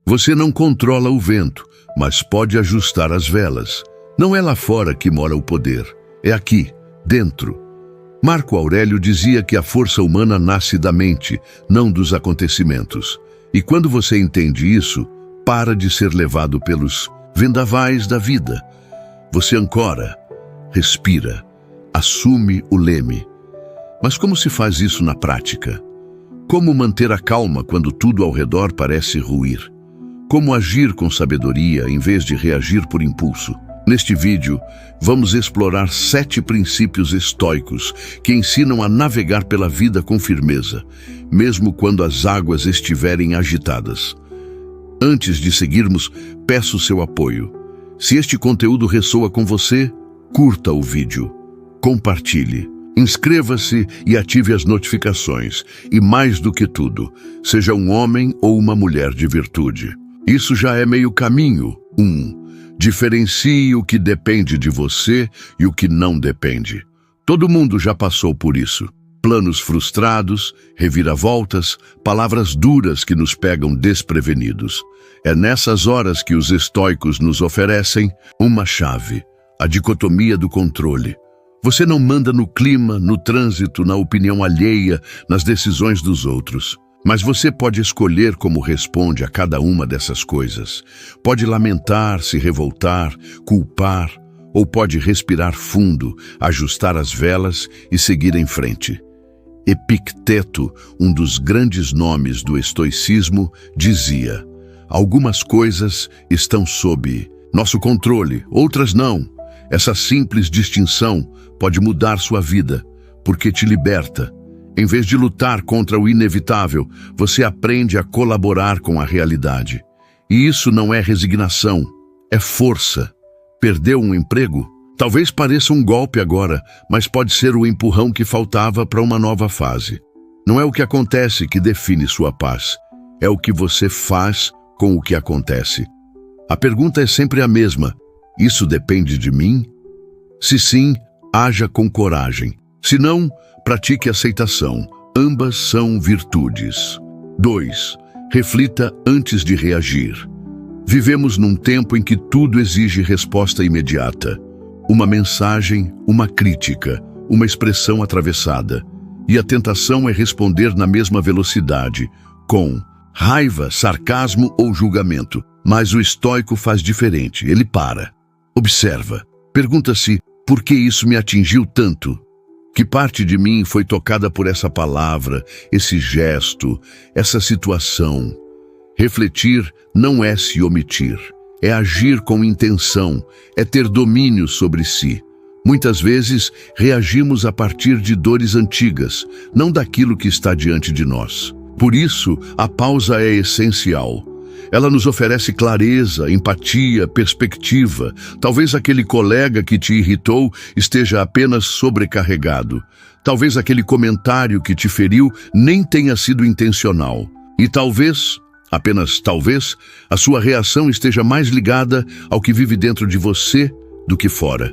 Você não controla o vento, mas pode ajustar as velas. Não é lá fora que mora o poder, é aqui, dentro. Marco Aurélio dizia que a força humana nasce da mente, não dos acontecimentos. E quando você entende isso, para de ser levado pelos vendavais da vida. Você ancora, respira, assume o leme. Mas como se faz isso na prática? Como manter a calma quando tudo ao redor parece ruir? Como agir com sabedoria em vez de reagir por impulso? Neste vídeo, vamos explorar 7 princípios estoicos que ensinam a navegar pela vida com firmeza, mesmo quando as águas estiverem agitadas. Antes de seguirmos, peço seu apoio. Se este conteúdo ressoa com você, curta o vídeo, compartilhe, inscreva-se e ative as notificações. E mais do que tudo, seja um homem ou uma mulher de virtude. Isso já é meio caminho. Diferencie o que depende de você e o que não depende. Todo mundo já passou por isso. Planos frustrados, reviravoltas, palavras duras que nos pegam desprevenidos. É nessas horas que os estoicos nos oferecem uma chave, a dicotomia do controle. Você não manda no clima, no trânsito, na opinião alheia, nas decisões dos outros. Mas você pode escolher como responde a cada uma dessas coisas. Pode lamentar, se revoltar, culpar, ou pode respirar fundo, ajustar as velas e seguir em frente. Epicteto, um dos grandes nomes do estoicismo, dizia: algumas coisas estão sob nosso controle, outras não. Essa simples distinção pode mudar sua vida, porque te liberta. Em vez de lutar contra o inevitável, você aprende a colaborar com a realidade. E isso não é resignação, é força. Perdeu um emprego? Talvez pareça um golpe agora, mas pode ser o empurrão que faltava para uma nova fase. Não é o que acontece que define sua paz, é o que você faz com o que acontece. A pergunta é sempre a mesma: isso depende de mim? Se sim, haja com coragem. Se não, pratique aceitação. Ambas são virtudes. 2. Reflita antes de reagir. Vivemos num tempo em que tudo exige resposta imediata. Uma mensagem, uma crítica, uma expressão atravessada. E a tentação é responder na mesma velocidade, com raiva, sarcasmo ou julgamento. Mas o estoico faz diferente. Ele para, observa, pergunta-se: por que isso me atingiu tanto? Que parte de mim foi tocada por essa palavra, esse gesto, essa situação? Refletir não é se omitir, é agir com intenção, é ter domínio sobre si. Muitas vezes reagimos a partir de dores antigas, não daquilo que está diante de nós. Por isso, a pausa é essencial. Ela nos oferece clareza, empatia, perspectiva. Talvez aquele colega que te irritou esteja apenas sobrecarregado. Talvez aquele comentário que te feriu nem tenha sido intencional. E talvez, apenas talvez, a sua reação esteja mais ligada ao que vive dentro de você do que fora.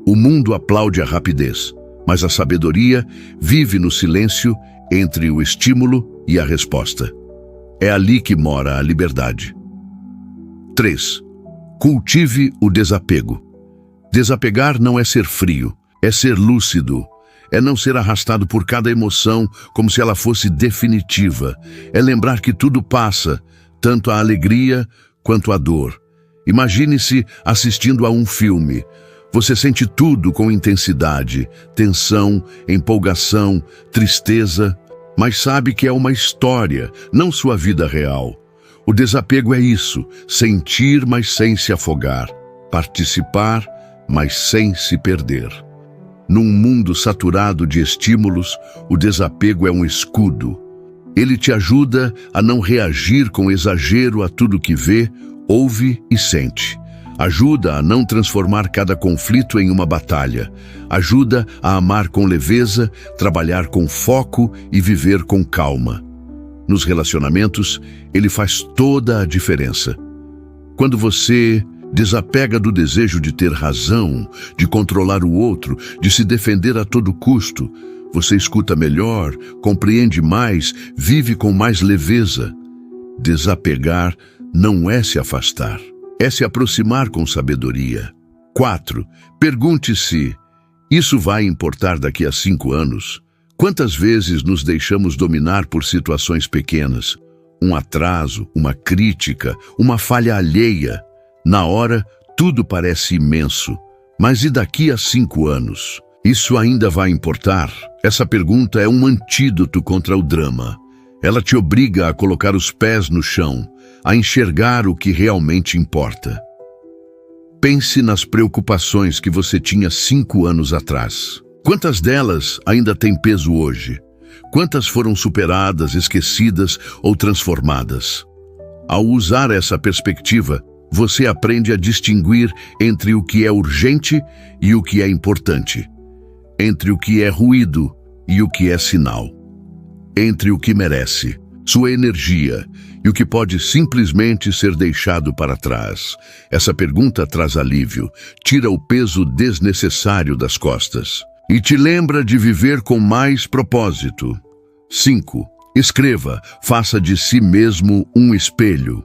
O mundo aplaude a rapidez, mas a sabedoria vive no silêncio entre o estímulo e a resposta. É ali que mora a liberdade. 3. Cultive o desapego. Desapegar não é ser frio, é ser lúcido. É não ser arrastado por cada emoção como se ela fosse definitiva. É lembrar que tudo passa, tanto a alegria quanto a dor. Imagine-se assistindo a um filme. Você sente tudo com intensidade, tensão, empolgação, tristeza, mas sabe que é uma história, não sua vida real. O desapego é isso: sentir, mas sem se afogar, participar, mas sem se perder. Num mundo saturado de estímulos, o desapego é um escudo. Ele te ajuda a não reagir com exagero a tudo que vê, ouve e sente. Ajuda a não transformar cada conflito em uma batalha. Ajuda a amar com leveza, trabalhar com foco e viver com calma. Nos relacionamentos, ele faz toda a diferença. Quando você desapega do desejo de ter razão, de controlar o outro, de se defender a todo custo, você escuta melhor, compreende mais, vive com mais leveza. Desapegar não é se afastar, é se aproximar com sabedoria. 4. Pergunte-se: isso vai importar daqui a 5 anos? Quantas vezes nos deixamos dominar por situações pequenas? Um atraso, uma crítica, uma falha alheia. Na hora, tudo parece imenso. Mas e daqui a 5 anos? Isso ainda vai importar? Essa pergunta é um antídoto contra o drama. Ela te obriga a colocar os pés no chão, a enxergar o que realmente importa. Pense nas preocupações que você tinha 5 anos atrás. Quantas delas ainda têm peso hoje? Quantas foram superadas, esquecidas ou transformadas? Ao usar essa perspectiva, você aprende a distinguir entre o que é urgente e o que é importante, entre o que é ruído e o que é sinal, entre o que merece sua energia e o que pode simplesmente ser deixado para trás. Essa pergunta traz alívio, tira o peso desnecessário das costas e te lembra de viver com mais propósito. 5. Escreva, faça de si mesmo um espelho.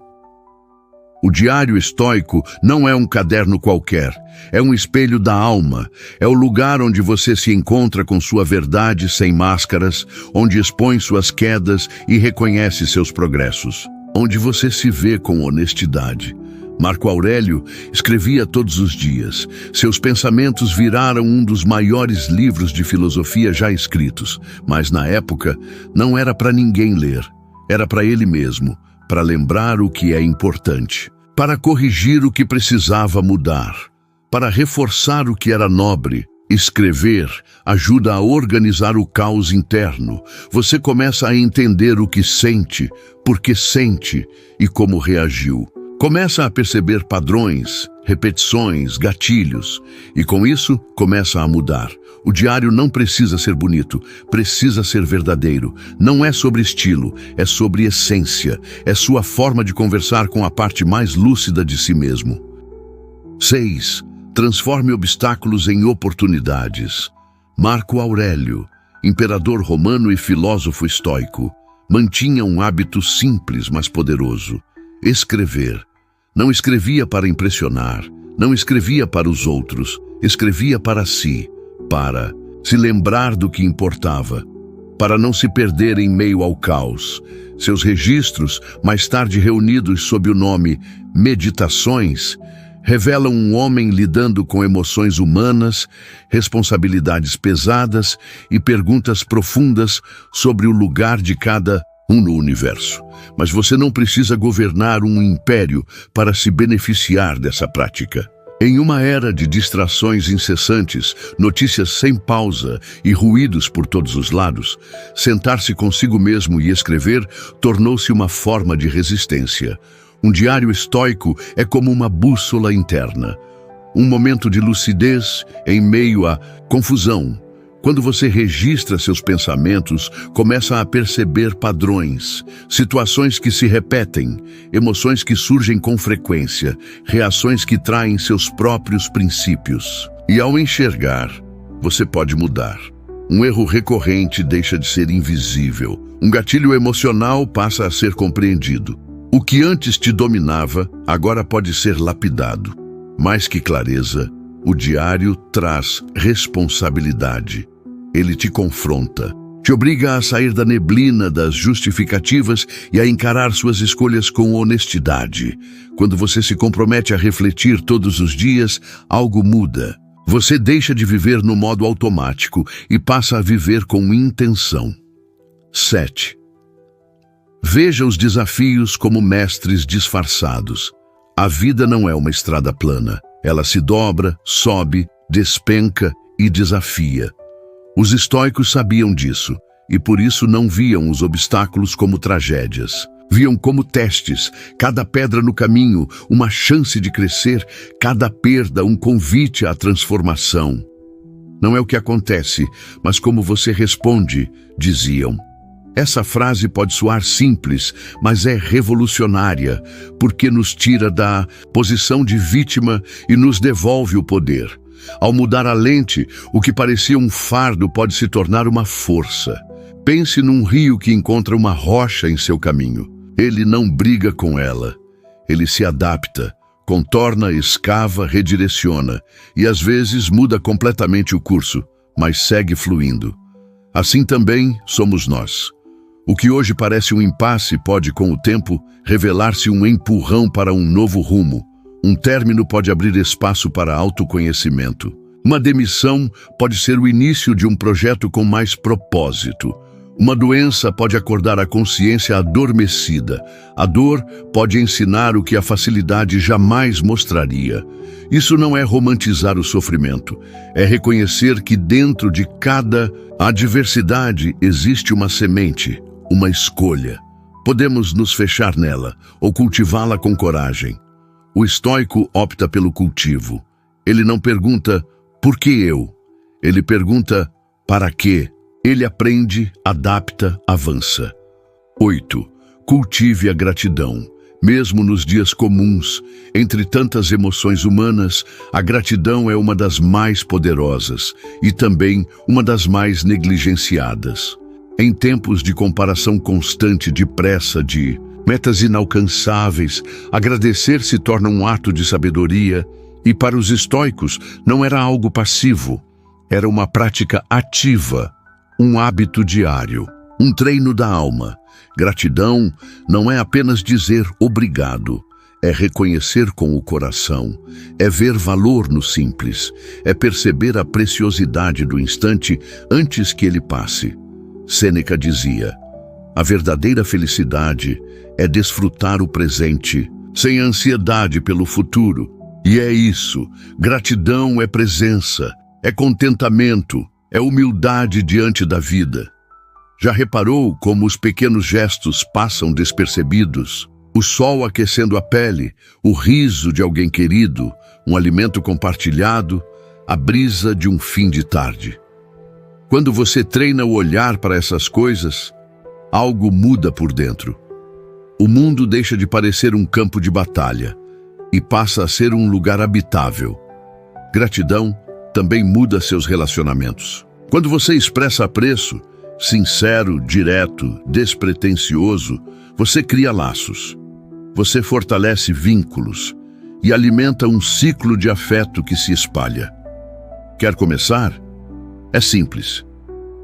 O diário estoico não é um caderno qualquer, é um espelho da alma, é o lugar onde você se encontra com sua verdade sem máscaras, onde expõe suas quedas e reconhece seus progressos, onde você se vê com honestidade. Marco Aurélio escrevia todos os dias. Seus pensamentos viraram um dos maiores livros de filosofia já escritos, mas na época não era para ninguém ler, era para ele mesmo, para lembrar o que é importante, para corrigir o que precisava mudar, para reforçar o que era nobre. Escrever ajuda a organizar o caos interno. Você começa a entender o que sente, por que sente e como reagiu. Começa a perceber padrões, repetições, gatilhos, e com isso começa a mudar. O diário não precisa ser bonito, precisa ser verdadeiro. Não é sobre estilo, é sobre essência. É sua forma de conversar com a parte mais lúcida de si mesmo. 6. Transforme obstáculos em oportunidades. Marco Aurélio, imperador romano e filósofo estoico, mantinha um hábito simples, mas poderoso: escrever. Não escrevia para impressionar, não escrevia para os outros, escrevia para si, para se lembrar do que importava, para não se perder em meio ao caos. Seus registros, mais tarde reunidos sob o nome Meditações, revelam um homem lidando com emoções humanas, responsabilidades pesadas e perguntas profundas sobre o lugar de cada um no universo. Mas você não precisa governar um império para se beneficiar dessa prática. Em uma era de distrações incessantes, notícias sem pausa e ruídos por todos os lados, sentar-se consigo mesmo e escrever tornou-se uma forma de resistência. Um diário estoico é como uma bússola interna, um momento de lucidez em meio à confusão. Quando você registra seus pensamentos, começa a perceber padrões, situações que se repetem, emoções que surgem com frequência, reações que traem seus próprios princípios. E ao enxergar, você pode mudar. Um erro recorrente deixa de ser invisível. Um gatilho emocional passa a ser compreendido. O que antes te dominava, agora pode ser lapidado. Mais que clareza, o diário traz responsabilidade. Ele te confronta, te obriga a sair da neblina das justificativas e a encarar suas escolhas com honestidade. Quando você se compromete a refletir todos os dias, algo muda. Você deixa de viver no modo automático e passa a viver com intenção. 7. Veja os desafios como mestres disfarçados. A vida não é uma estrada plana. Ela se dobra, sobe, despenca e desafia. Os estoicos sabiam disso, e por isso não viam os obstáculos como tragédias. Viam como testes, cada pedra no caminho, uma chance de crescer, cada perda, um convite à transformação. Não é o que acontece, mas como você responde, diziam. Essa frase pode soar simples, mas é revolucionária, porque nos tira da posição de vítima e nos devolve o poder. Ao mudar a lente, o que parecia um fardo pode se tornar uma força. Pense num rio que encontra uma rocha em seu caminho. Ele não briga com ela. Ele se adapta, contorna, escava, redireciona e às vezes muda completamente o curso, mas segue fluindo. Assim também somos nós. O que hoje parece um impasse pode, com o tempo, revelar-se um empurrão para um novo rumo. Um término pode abrir espaço para autoconhecimento. Uma demissão pode ser o início de um projeto com mais propósito. Uma doença pode acordar a consciência adormecida. A dor pode ensinar o que a facilidade jamais mostraria. Isso não é romantizar o sofrimento, é reconhecer que dentro de cada adversidade existe uma semente, uma escolha. Podemos nos fechar nela ou cultivá-la com coragem. O estoico opta pelo cultivo. Ele não pergunta, por que eu? Ele pergunta, para quê? Ele aprende, adapta, avança. 8. Cultive a gratidão. Mesmo nos dias comuns, entre tantas emoções humanas, a gratidão é uma das mais poderosas e também uma das mais negligenciadas. Em tempos de comparação constante, de pressa, de metas inalcançáveis, agradecer se torna um ato de sabedoria e, para os estoicos, não era algo passivo, era uma prática ativa, um hábito diário, um treino da alma. Gratidão não é apenas dizer obrigado, é reconhecer com o coração, é ver valor no simples, é perceber a preciosidade do instante antes que ele passe. Sêneca dizia, a verdadeira felicidade é desfrutar o presente, sem ansiedade pelo futuro. E é isso, gratidão é presença, é contentamento, é humildade diante da vida. Já reparou como os pequenos gestos passam despercebidos? O sol aquecendo a pele, o riso de alguém querido, um alimento compartilhado, a brisa de um fim de tarde. Quando você treina o olhar para essas coisas, algo muda por dentro. O mundo deixa de parecer um campo de batalha e passa a ser um lugar habitável. Gratidão também muda seus relacionamentos. Quando você expressa apreço, sincero, direto, despretensioso, você cria laços. Você fortalece vínculos e alimenta um ciclo de afeto que se espalha. Quer começar? É simples.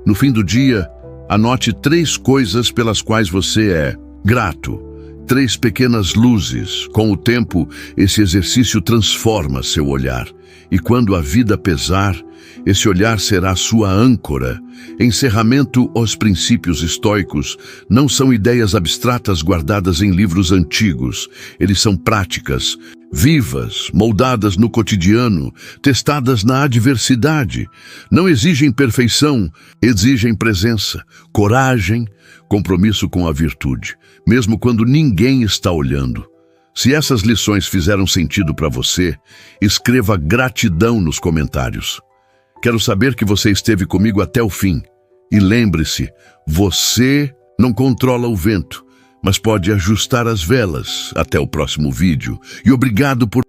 No fim do dia, anote 3 coisas pelas quais você é grato. 3 pequenas luzes. Com o tempo, esse exercício transforma seu olhar. E quando a vida pesar, esse olhar será sua âncora. Encerramento aos princípios estoicos não são ideias abstratas guardadas em livros antigos. Eles são práticas, vivas, moldadas no cotidiano, testadas na adversidade. Não exigem perfeição, exigem presença, coragem, compromisso com a virtude, mesmo quando ninguém está olhando. Se essas lições fizeram sentido para você, escreva gratidão nos comentários. Quero saber que você esteve comigo até o fim. E lembre-se, você não controla o vento, mas pode ajustar as velas. Até o próximo vídeo. E obrigado por